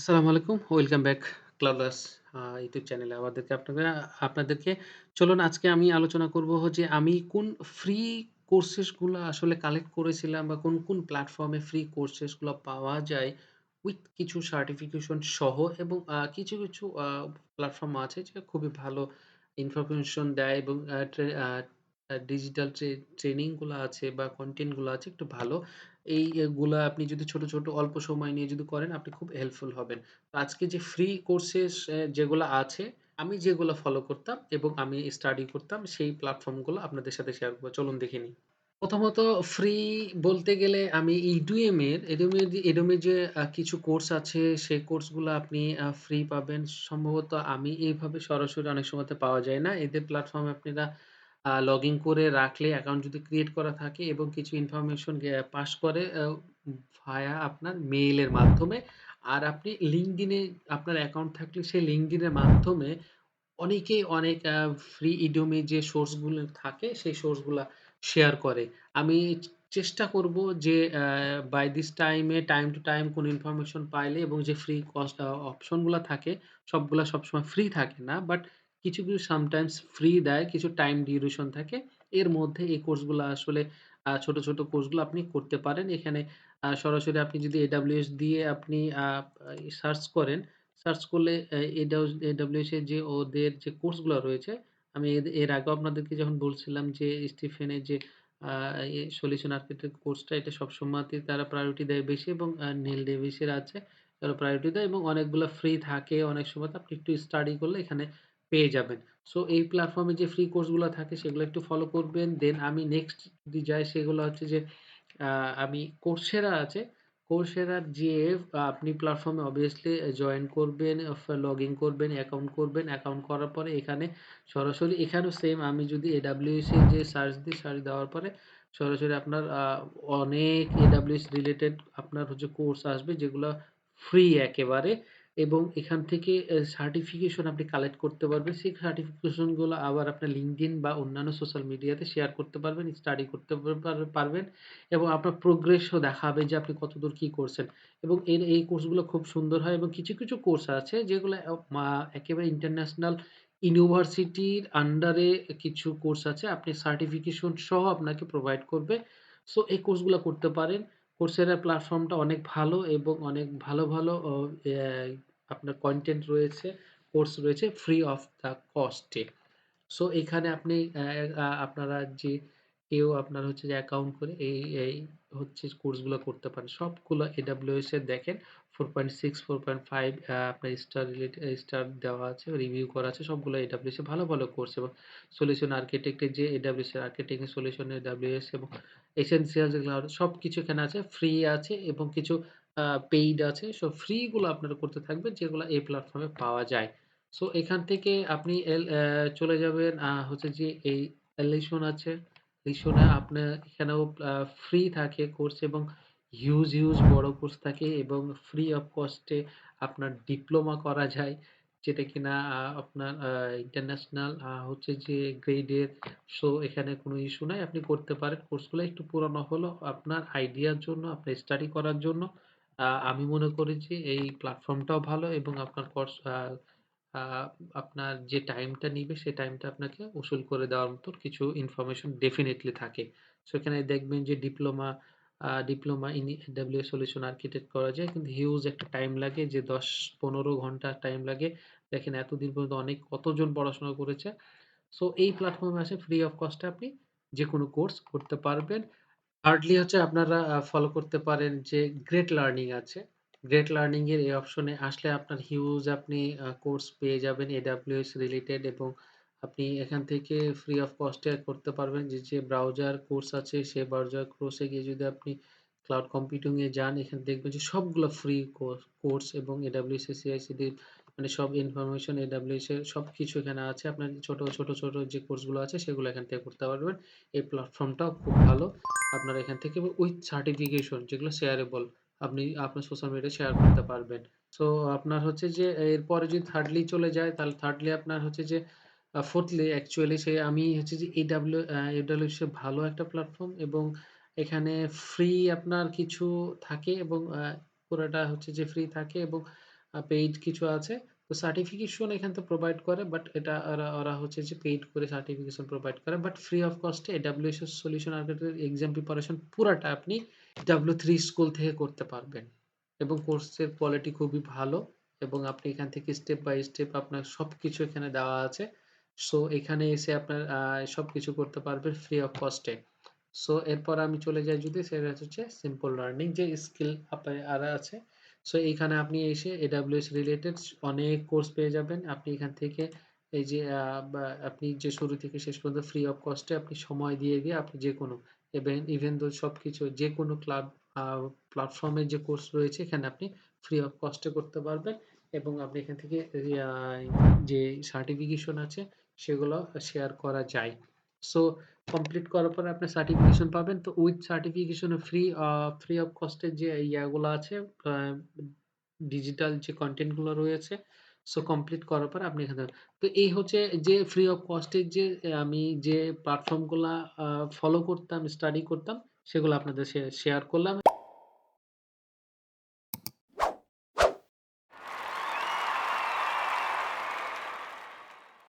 আসসালামু আলাইকুম। Welcome back ClouDolus YouTube চ্যানেলে আপনাদেরকে চলুন আজকে আমি আলোচনা করব যে আমি কোন ফ্রি কোর্সেস গুলা আসলে কালেক্ট করেছিলাম বা কোন প্ল্যাটফর্মে ফ্রি কোর্সেস গুলা পাওয়া যায় উইথ কিছু সার্টিফিকেশন সহ এবং কিছু প্ল্যাটফর্ম আছে যে খুবই ভালো ইনফরমেশন দেয় এবং ডিজিটাল ট্রেনিং গুলা আছে বা কনটেন্ট গুলা আছে একটু ভালো। গুলা আপনি যদি ছোট অল্প সময় নিয়ে যদি করেন আপনি খুব হেল্পফুল হবেন। তো আজকে যে ফ্রি কোর্সেস যেগুলা আছে, আমি যেগুলা ফলো করতাম এবং আমি স্টাডি করতাম সেই প্ল্যাটফর্ম গুলো আপনাদের সাথে শেয়ার করব। চলুন দেখে নিই। প্রথমত ফ্রি বলতে গেলে আমি Udemy যে কিছু কোর্স আছে সেই কোর্সগুলা আপনি ফ্রি পাবেন। সম্ভবত আমি এইভাবে সরাসরি অনেক সময়তে পাওয়া যায় না। এদের প্ল্যাটফর্মে আপনারা লগইন করে রাখলে অ্যাকাউন্ট যদি ক্রিয়েট করা থাকে এবং কিছু ইনফরমেশন পাস করে ভায়া আপনার মেইলের মাধ্যমে। আর আপনি LinkedIn এ আপনার অ্যাকাউন্ট থাকলে সেই LinkedIn এর মাধ্যমে অনেকেই অনেক ফ্রি Udemy যে সোর্স গুলো থাকে সেই সোর্স গুলা শেয়ার করে। আমি চেষ্টা করব যে by this time to time কোন ইনফরমেশন পাইলে এবং যে ফ্রি কস্ট অপশন গুলা থাকে সবগুলা সবসময় ফ্রি থাকে না। বাট কিছু সামটাইমস ফ্রি দেয়, কিছু টাইম ডিউরেশন থাকে। এর মধ্যে এই কোর্সগুলা আসলে ছোট কোর্সগুলো আপনি করতে পারেন। এখানে সরাসরি আপনি যদি AWS দিয়ে আপনি সার্চ করেন, সার্চ করলে AWS এর যে ওদের যে কোর্সগুলা রয়েছে, আমি এর আগেও আপনাদেরকে যখন বলছিলাম যে স্টিফেনের যে আ সলিউশন আর্কিটেক্ট কোর্সটা এটা সবসময়তেই তারা প্রায়োরিটি দেয় বেশি এবং নীল ডেভিসের আছে, তারা প্রায়োরিটি দেয় এবং অনেকগুলা ফ্রি থাকে। অনেক সময় তো আপনি একটু স্টাডি করলে এখানে পেয়ে যাবেন। সো এই প্ল্যাটফর্মে যে ফ্রি কোর্সগুলা থাকে সেগুলো একটু ফলো করবেন। দেন আমি নেক্সট যদি যাই সেগুলো হচ্ছে যে আ আমি Coursera আছে। Coursera যেয়ে আপনি প্ল্যাটফর্মে obviously জয়েন করবেন, লগইন করবেন, অ্যাকাউন্ট করবেন। অ্যাকাউন্ট করার পরে এখানে সরাসরি এখানেও সেম আমি যদি AWS এ যে সার্চ দিই, সার্চ দেওয়ার পরে সরাসরি আপনার অনেক AWS রিলেটেড আপনার হচ্ছে কোর্স আসবে যেগুলা ফ্রি একেবারে এবং এখান থেকে সার্টিফিকেশন আপনি কালেক্ট করতে পারবেন। সেই সার্টিফিকেশন গুলো আবার আপনার LinkedIn বা অন্যান্য সোশ্যাল মিডিয়াতে শেয়ার করতে পারবেন, স্টাডি করতে পারবেন। এবং আপনার প্রোগ্রেসও দেখাবে যে আপনি কতদূর কি করছেন। এবং এই কোর্সগুলো খুব সুন্দর হয় এবং কিছু কোর্স আছে যেগুলা একেবারে ইন্টারন্যাশনাল ইউনিভার্সিটির আন্ডারে কিছু কোর্স আছে। আপনি সার্টিফিকেশন সহ আপনাকে প্রোভাইড করবে। সো এই কোর্সগুলা করতে পারেন। Coursera প্ল্যাটফর্মটা অনেক ভালো এবং অনেক ভালো অ্যা আপনার কনটেন্ট রয়েছে, কোর্স রয়েছে free of the cost A. So এখানে আপনি আপনারা যে কেউ আপনার হচ্ছে যে অ্যাকাউন্ট করে এই হচ্ছে কোর্সগুলো করতে পারেন। সবগুলো AWS এর দেখেন 4.6, 4.5 আপনার স্টার দেওয়া আছে, রিভিউ করা আছে। সবগুলো AWS এ ভালো কোর্স এবং সলিউশন আর্কিটেক্ট এর যে AWS এর আর্কিটেক্টিং সলিউশন AWS এবং এসেনশিয়াল যেগুলো সবকিছু এখানে আছে। ফ্রি আছে এবং কিছু পেইড আছে। সো ফ্রি গুলো আপনারা করতে থাকবেন যেগুলো এই প্ল্যাটফর্মে পাওয়া যায়। সো এখান থেকে আপনি চলে যাবেন হচ্ছে যে এই লিশন আছে। লিশনে আপনার এখানেও ফ্রি থাকে কোর্স এবং হিউজ বড় কোর্স থাকে এবং ফ্রি অফ কস্ট এ আপনার ডিপ্লোমা করা যায়। যেটা কিনা আপনার ইন্টারন্যাশনাল হচ্ছে যে গ্রেডের। সো এখানে কোনো ইস্যু নাই। আপনি করতে পারেন। কোর্সগুলো একটু পুরানো হলেও আপনার আইডিয়ার জন্য, আপনার স্টাডি করার জন্য আমি মনে করি যে এই প্ল্যাটফর্মটাও ভালো এবং আপনার আ আপনার যে টাইমটা নিবে সে টাইমটা আপনাকে উসুল করে দেওয়ার মতো কিছু ইনফরমেশন ডেফিনিটলি থাকে। সো এখানে দেখবেন যে diploma in AWS solution architect করা যায়। কিন্তু হিউজ একটা টাইম লাগে যে ১০-১৫ ঘন্টা টাইম লাগে। দেখেন এতদিন পর্যন্ত কতজন পড়াশোনা করেছে। সো এই প্ল্যাটফর্মে আসে ফ্রি অফ কস্ট এ আপনি যেকোনো কোর্স করতে পারবেন। থার্ডলি হচ্ছে আপনারা ফলো করতে পারেন যে গ্রেট লার্নিং আছে। গ্রেট লার্নিং এর এই অপশনে আসলে আপনার হিউজ আপনি কোর্স পেয়ে যাবেন AWS রিলেটেড এবং আপনি এখান থেকে ফ্রি অফ কস্ট এ করতে পারবেন। যে ব্রাউজার কোর্স আছে সে ব্রাউজার কোর্সে গিয়ে যদি আপনি ক্লাউড কম্পিউটিং এ যান এখানে দেখবেন যে সবগুলো ফ্রি কোর্স এবং AWS এর CI/CD মানে সব ইনফরমেশন AWS এর সবকিছু এখানে আছে। আপনার ছোট যে কোর্সগুলো আছে সেগুলো এখান থেকে করতে পারবেন। এই প্ল্যাটফর্মটাও খুব ভালো। আপনারা এখান থেকে উইথ সার্টিফিকেশন যেগুলো শেয়ারেবল আপনি আপনার সোশ্যাল মিডিয়ায় শেয়ার করতে পারবেন। সো আপনার হচ্ছে যে এরপরে যদি থার্ডলি চলে যায় তাহলে থার্ডলি আপনার হচ্ছে যে ফোর্থলি অ্যাকচুয়ালি আমি হচ্ছে যে AWS ভালো একটা প্ল্যাটফর্ম এবং এখানে ফ্রি আপনার কিছু থাকে এবং পুরাটা হচ্ছে যে ফ্রি থাকে এবং পেইড কিছু আছে। তো সার্টিফিকেশন এখান থেকে প্রোভাইড করে, বাট এটা ওরা হচ্ছে যে পেইড করে সার্টিফিকেশন প্রোভাইড করে। But free of cost A AWS এর সলিউশন আর্কিটেক্টের এক্সাম প্রিপারেশন পুরাটা আপনি W3 স্কুল থেকে করতে পারবেন। এবং কোর্সের কোয়ালিটি খুবই ভালো এবং আপনি এখান থেকে স্টেপ বাই স্টেপ আপনার সবকিছু এখানে দেওয়া আছে। সো এখানে এসে আপনার সবকিছু করতে পারবেন free of cost A. So এরপর আমি চলে যাই যদি সেটা হচ্ছে সিম্পল লার্নিং যে স্কিল আপনার আর আছে। সো এইখানে আপনি এসে AWS রিলেটেড অনেক কোর্স পেয়ে যাবেন। আপনি এখান থেকে এই যে বা আপনি যে শুরু থেকে শেষ পর্যন্ত ফ্রি অফ কস্ট এ আপনি সময় দিয়ে আপনি যেকোনো ইভেন দো সবকিছু যেকোনো আ প্ল্যাটফর্মের যে কোর্স রয়েছে এখানে আপনি ফ্রি অফ কস্ট এ করতে পারবেন এবং আপনি এখান থেকে আ যে সার্টিফিকেশন আছে সেগুলো শেয়ার করা যায়। সো কমপ্লিট করার পরে আপনি সার্টিফিকেশন পাবেন। তো with certification A free of cost এর যে ইয়াগুলো আছে আ ডিজিটাল যে কনটেন্ট গুলো রয়েছে, সো কমপ্লিট করার পরে আপনি এখানে তো এই হচ্ছে যে ফ্রি অফ কস্ট এর যে আমি যে প্ল্যাটফর্ম গুলা ফলো করতাম, স্টাডি করতাম সেগুলো আপনাদের শেয়ার করলাম।